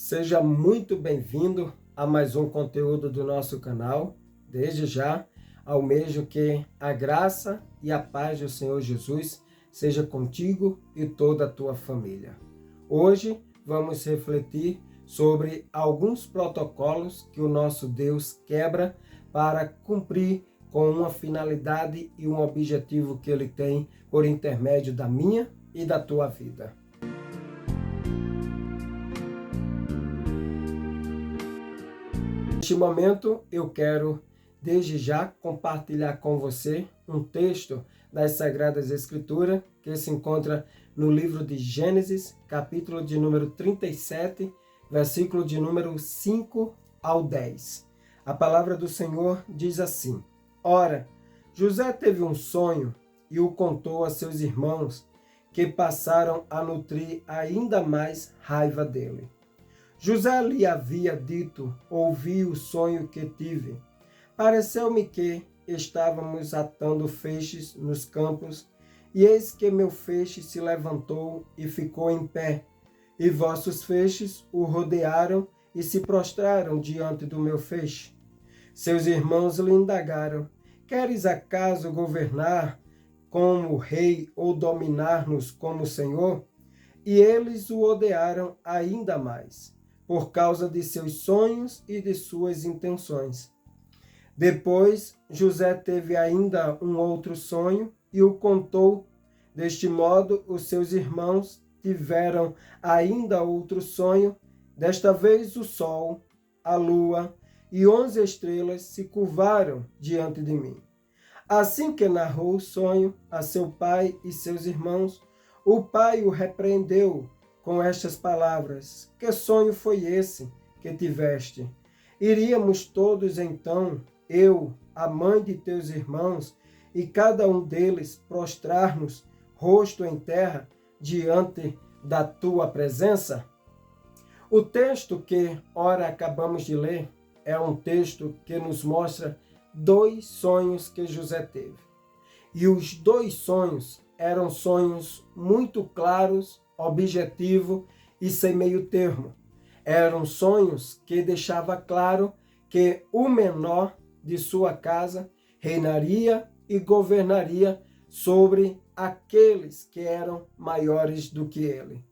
Seja muito bem-vindo a mais um conteúdo do nosso canal. Desde já, almejo que a graça e a paz do Senhor Jesus seja contigo e toda a tua família. Hoje vamos refletir sobre alguns protocolos que o nosso Deus quebra para cumprir com uma finalidade e um objetivo que Ele tem por intermédio da minha e da tua vida. Neste momento, eu quero, desde já, compartilhar com você um texto das Sagradas Escrituras que se encontra no livro de Gênesis, capítulo de número 37, versículo de número 5 ao 10. A palavra do Senhor diz assim: Ora, José teve um sonho e o contou a seus irmãos, que passaram a nutrir ainda mais raiva dele. José lhe havia dito: ouvi o sonho que tive. Pareceu-me que estávamos atando feixes nos campos, e eis que meu feixe se levantou e ficou em pé, e vossos feixes o rodearam e se prostraram diante do meu feixe. Seus irmãos lhe indagaram: queres acaso governar como rei ou dominar-nos como senhor? E eles o odiaram ainda mais, por causa de seus sonhos e de suas intenções. Depois, José teve ainda um outro sonho e o contou. Deste modo, os seus irmãos tiveram ainda outro sonho. Desta vez, o sol, a lua e 11 estrelas se curvaram diante de mim. Assim que narrou o sonho a seu pai e seus irmãos, o pai o repreendeu com estas palavras: que sonho foi esse que tiveste? Iríamos todos então, eu, a mãe de teus irmãos, e cada um deles prostrar-nos, rosto em terra, diante da tua presença? O texto que ora acabamos de ler é um texto que nos mostra dois sonhos que José teve. E os dois sonhos eram sonhos muito claros, objetivo e sem meio termo. Eram sonhos que deixava claro que o menor de sua casa reinaria e governaria sobre aqueles que eram maiores do que ele.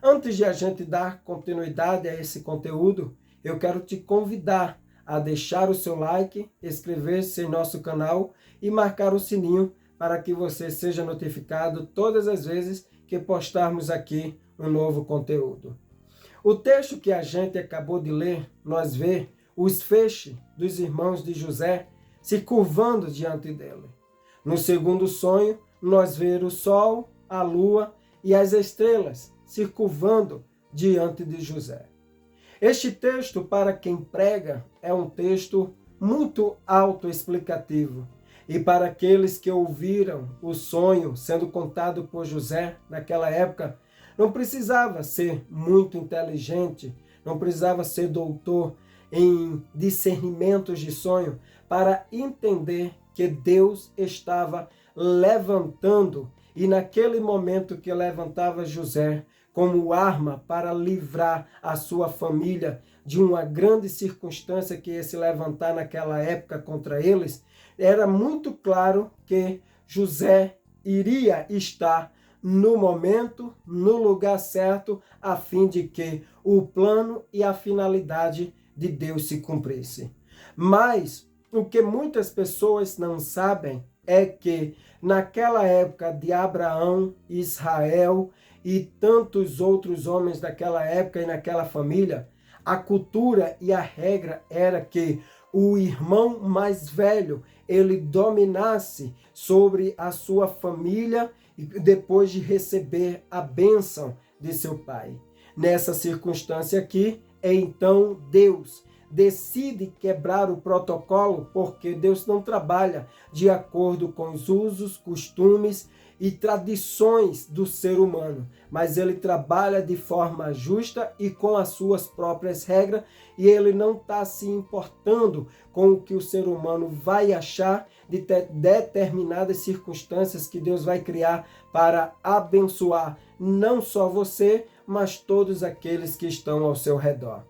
Antes de a gente dar continuidade a esse conteúdo, eu quero te convidar a deixar o seu like, inscrever-se em nosso canal e marcar o sininho para que você seja notificado todas as vezes que postarmos aqui um novo conteúdo. O texto que a gente acabou de ler, nós vemos os feixes dos irmãos de José se curvando diante dele. No segundo sonho, nós vemos o sol, a lua e as estrelas se curvando diante de José. Este texto, para quem prega, é um texto muito autoexplicativo. E para aqueles que ouviram o sonho sendo contado por José naquela época, não precisava ser muito inteligente, não precisava ser doutor em discernimentos de sonho para entender que Deus estava levantando, e naquele momento que levantava José como arma para livrar a sua família de uma grande circunstância que ia se levantar naquela época contra eles, era muito claro que José iria estar no momento, no lugar certo, a fim de que o plano e a finalidade de Deus se cumprisse. Mas o que muitas pessoas não sabem é que naquela época de Abraão, Israel e tantos outros homens daquela época e naquela família, a cultura e a regra era que o irmão mais velho, ele dominasse sobre a sua família depois de receber a bênção de seu pai. Nessa circunstância aqui, então Deus decide quebrar o protocolo, porque Deus não trabalha de acordo com os usos, costumes e tradições do ser humano, mas ele trabalha de forma justa e com as suas próprias regras, e ele não está se importando com o que o ser humano vai achar de determinadas circunstâncias que Deus vai criar para abençoar não só você, mas todos aqueles que estão ao seu redor.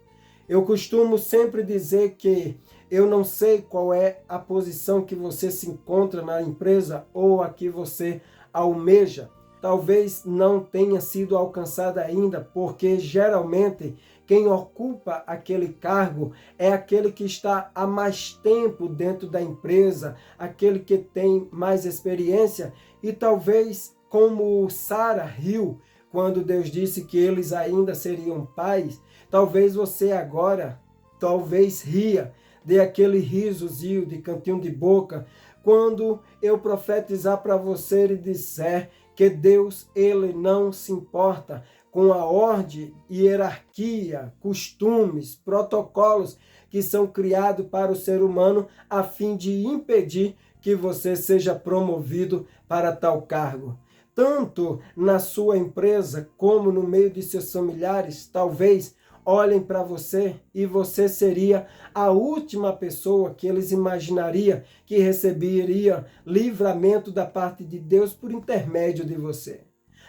Eu costumo sempre dizer que eu não sei qual é a posição que você se encontra na empresa ou a que você almeja. Talvez não tenha sido alcançada ainda, porque geralmente quem ocupa aquele cargo é aquele que está há mais tempo dentro da empresa, aquele que tem mais experiência e talvez como Sara riu quando Deus disse que eles ainda seriam pais, talvez você agora, talvez ria, dê aquele risozinho de cantinho de boca, quando eu profetizar para você e disser que Deus, ele não se importa com a ordem, hierarquia, costumes, protocolos que são criados para o ser humano a fim de impedir que você seja promovido para tal cargo. Tanto na sua empresa como no meio de seus familiares, talvez olhem para você e você seria a última pessoa que eles imaginariam que receberia livramento da parte de Deus por intermédio de você.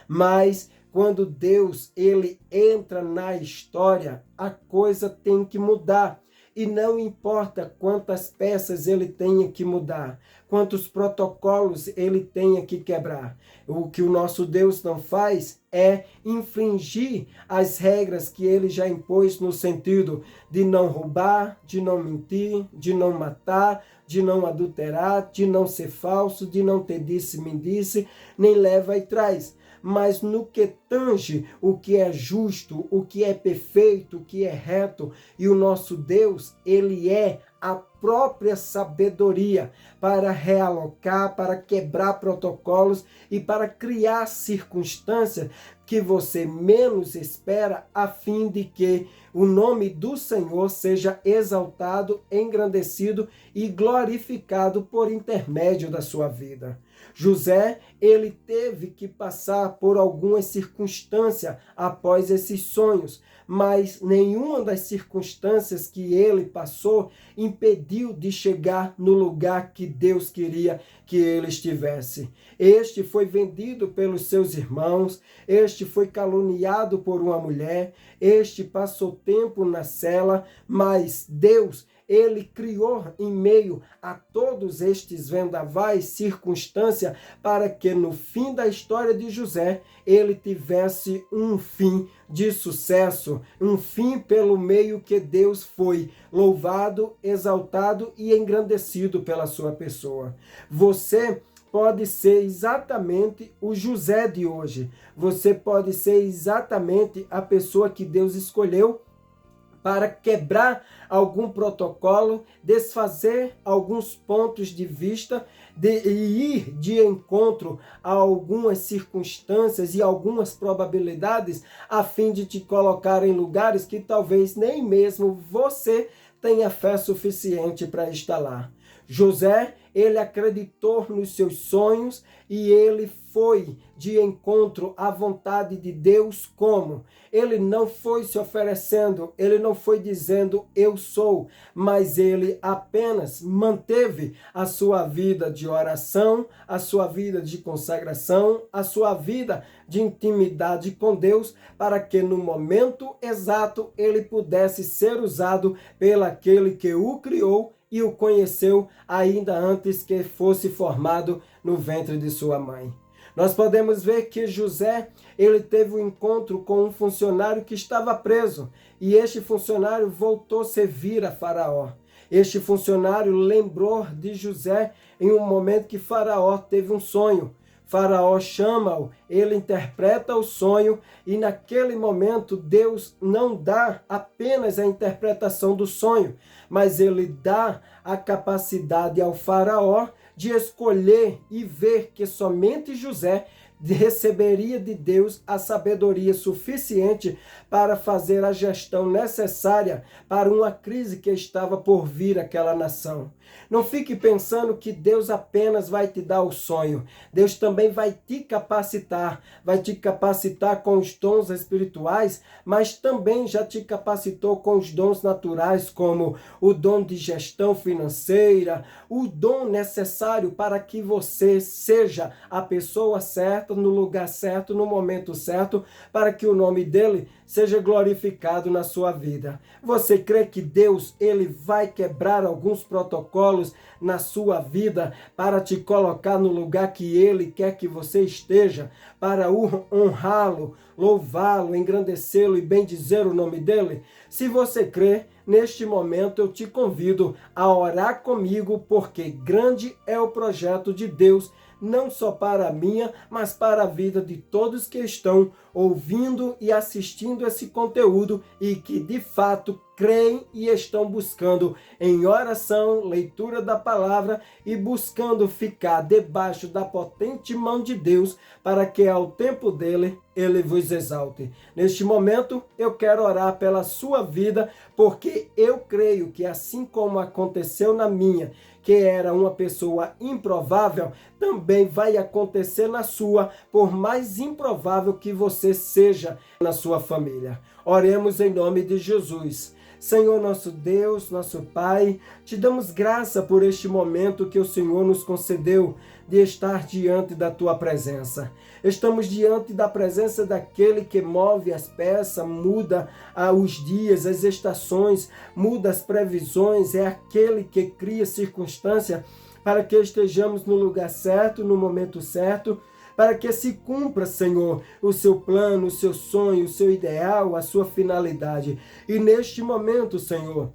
Mas quando Deus ele entra na história, a coisa tem que mudar. E não importa quantas peças ele tenha que mudar, quantos protocolos ele tenha que quebrar. O que o nosso Deus não faz é infringir as regras que ele já impôs no sentido de não roubar, de não mentir, de não matar, de não adulterar, de não ser falso, de não ter disse-me-disse, nem leva e traz. Mas no que tange o que é justo, o que é perfeito, o que é reto, e o nosso Deus, ele é a própria sabedoria para realocar, para quebrar protocolos e para criar circunstâncias que você menos espera, a fim de que o nome do Senhor seja exaltado, engrandecido e glorificado por intermédio da sua vida. José, ele teve que passar por algumas circunstâncias após esses sonhos, mas nenhuma das circunstâncias que ele passou impediu de chegar no lugar que Deus queria que ele estivesse. Este foi vendido pelos seus irmãos, este foi caluniado por uma mulher, este passou tempo na cela, mas Deus, ele criou em meio a todos estes vendavais circunstâncias para que no fim da história de José ele tivesse um fim de sucesso, um fim pelo meio que Deus foi louvado, exaltado e engrandecido pela sua pessoa. Você pode ser exatamente o José de hoje. Você pode ser exatamente a pessoa que Deus escolheu para quebrar algum protocolo, desfazer alguns pontos de vista e ir de encontro a algumas circunstâncias e algumas probabilidades a fim de te colocar em lugares que talvez nem mesmo você tenha fé suficiente para estar lá. José, ele acreditou nos seus sonhos e ele foi de encontro à vontade de Deus como? Ele não foi se oferecendo, ele não foi dizendo eu sou, mas ele apenas manteve a sua vida de oração, a sua vida de consagração, a sua vida de intimidade com Deus, para que no momento exato ele pudesse ser usado pelaquele que o criou e o conheceu ainda antes que fosse formado no ventre de sua mãe. Nós podemos ver que José, ele teve um encontro com um funcionário que estava preso, e este funcionário voltou a servir a Faraó. Este funcionário lembrou de José em um momento que Faraó teve um sonho. Faraó chama-o, ele interpreta o sonho e naquele momento Deus não dá apenas a interpretação do sonho, mas ele dá a capacidade ao Faraó de escolher e ver que somente José receberia de Deus a sabedoria suficiente para fazer a gestão necessária para uma crise que estava por vir àquela nação. Não fique pensando que Deus apenas vai te dar o sonho. Deus também vai te capacitar com os dons espirituais, mas também já te capacitou com os dons naturais, como o dom de gestão financeira, o dom necessário para que você seja a pessoa certa certa, no lugar certo, no momento certo, para que o nome dele seja glorificado na sua vida. Você crê que Deus, ele vai quebrar alguns protocolos na sua vida para te colocar no lugar que ele quer que você esteja, para honrá-lo, louvá-lo, engrandecê-lo e bendizer o nome dele? Se você crê, neste momento eu te convido a orar comigo, porque grande é o projeto de Deus, não só para a minha, mas para a vida de todos que estão ouvindo e assistindo esse conteúdo e que de fato creem e estão buscando em oração, leitura da palavra e buscando ficar debaixo da potente mão de Deus, para que ao tempo dele, ele vos exalte. Neste momento, eu quero orar pela sua vida, porque eu creio que assim como aconteceu na minha, que era uma pessoa improvável, também vai acontecer na sua, por mais improvável que você seja na sua família. Oremos em nome de Jesus. Senhor nosso Deus, nosso Pai, te damos graça por este momento que o Senhor nos concedeu de estar diante da Tua presença. Estamos diante da presença daquele que move as peças, muda os dias, as estações, muda as previsões, é aquele que cria circunstância para que estejamos no lugar certo, no momento certo, para que se cumpra, Senhor, o seu plano, o seu sonho, o seu ideal, a sua finalidade. E neste momento, Senhor,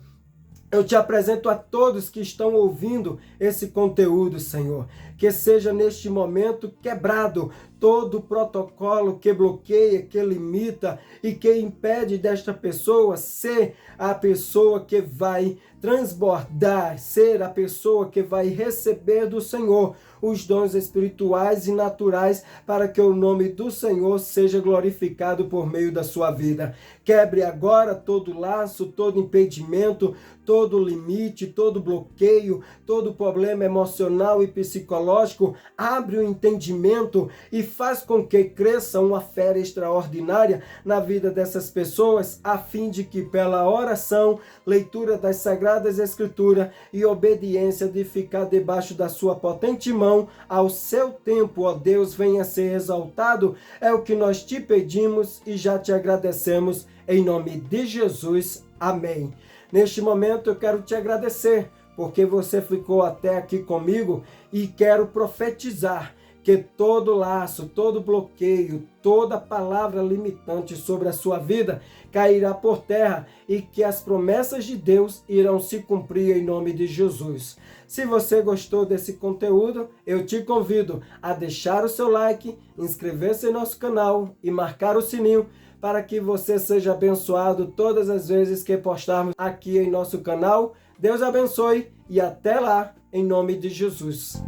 eu te apresento a todos que estão ouvindo esse conteúdo, Senhor. Que seja neste momento quebrado todo o protocolo que bloqueia, que limita e que impede desta pessoa ser a pessoa que vai transbordar, ser a pessoa que vai receber do Senhor os dons espirituais e naturais, para que o nome do Senhor seja glorificado por meio da sua vida. Quebre agora todo laço, todo impedimento, todo limite, todo bloqueio, todo problema emocional e psicológico. Abre o entendimento e faz com que cresça uma fé extraordinária na vida dessas pessoas, a fim de que pela oração, leitura das Sagradas Escrituras e obediência de ficar debaixo da sua potente mão, ao seu tempo, ó Deus, venha ser exaltado. É o que nós te pedimos e já te agradecemos em nome de Jesus. Amém. Neste momento eu quero te agradecer, porque você ficou até aqui comigo, e quero profetizar que todo laço, todo bloqueio, toda palavra limitante sobre a sua vida cairá por terra, e que as promessas de Deus irão se cumprir em nome de Jesus. Se você gostou desse conteúdo, eu te convido a deixar o seu like, inscrever-se em nosso canal e marcar o sininho, para que você seja abençoado todas as vezes que postarmos aqui em nosso canal. Deus abençoe e até lá, em nome de Jesus.